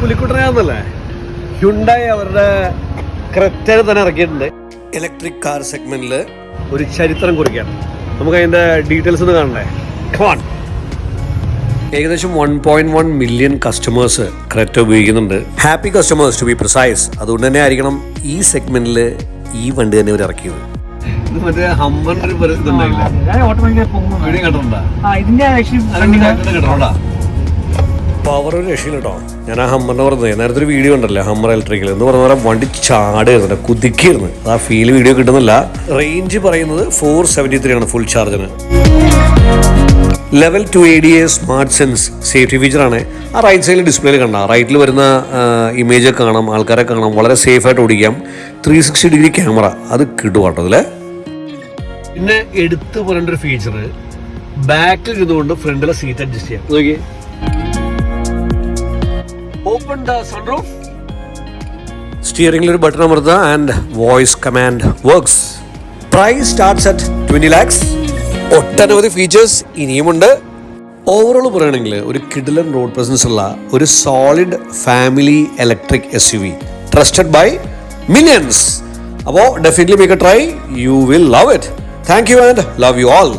പുലിക്കുട്ടനാന്നല്ലേ Hyundai അവരുടെ ക്രെറ്റയിൽ തന്നെ ഇറക്കിയിട്ടുണ്ട്. ഇലക്ട്രിക് കാർ സെഗ്മെന്റിൽ ഒരു ചരിത്രം കുറിക്കാൻ നമുക്ക് അതിന്റെ ഡീറ്റെയിൽസ് ഒന്ന് കാണണ്ടേ. കമോൺ. ഏകദേശം 1.1 മില്യൺ കസ്റ്റമേഴ്സ് ക്രെറ്റ ഉപയോഗിക്കുന്നുണ്ട്. Happy customers to be precise. അതുകൊണ്ട് തന്നെ ആയിരിക്കണം ഈ സെഗ്മെന്റിൽ ഈ വണ്ടി തന്നെ അവർ ഇറക്കിയത്. ഇത് മറ്റേ ഹമ്മറിന്റെ ഒരു പരിസ്ഥിതി പവർ ഒരു രക്ഷയില്ല കേട്ടോ. ഞാൻ ആ ഹമ്മറിനെ പറഞ്ഞത് നേരത്തെ ഒരു വീഡിയോ ഉണ്ടല്ലോ, ഹമ്മർ ഇലക്ട്രിക്കൽ എന്ന് പറഞ്ഞ പോലെ വണ്ടി ചാടുകയായിരുന്നു, കുതിക്കായിരുന്നു. ആ ഫീൽ വീഡിയോ കിട്ടുന്നില്ല. റേഞ്ച് പറയുന്നത് 473 ആണ് ഫുൾ ചാർജിന്. Level 2 ADA smart sense safety ഫീച്ചറാണ്. ആ റൈറ്റ് സൈഡിൽ ഡിസ്പ്ലേയിൽ കണ്ടാൽ റൈറ്റിൽ വരുന്ന ഇമേജൊക്കെ കാണാം, ആൾക്കാരെ കാണാം, വളരെ സേഫായിട്ട് ഓടിക്കാം. 360 ഡിഗ്രി ക്യാമറ അത് കിട്ടുവാട്ടോ അതില്. പിന്നെ എടുത്തു പറയേണ്ട ഒരു ഫീച്ചർ, ബാക്കിൽ ഇരുന്നുകൊണ്ട് ഫ്രണ്ടിലെ സീറ്റ് അഡ്ജസ്റ്റ് ചെയ്യാം. നോക്കിയേ, ഓപ്പൺ ദ സൺറൂഫ്. സ്റ്റിയറിംഗിൽ ഒരു ബട്ടൺ അമർത്തുക and voice command works. Price starts at 20 lakhs. ഒട്ടനവധി ഫീച്ചേഴ്സ് ഇനിയുമുണ്ട്. ഓവറോൾ പറയുകയാണെങ്കിൽ ഒരു കിഡിലൻ റോഡ് പ്രസൻസ് ഉള്ള ഒരു solid family electric SUV trusted by millions. അപ്പോൾ definitely make a try. You will love it. Thank you and love you all.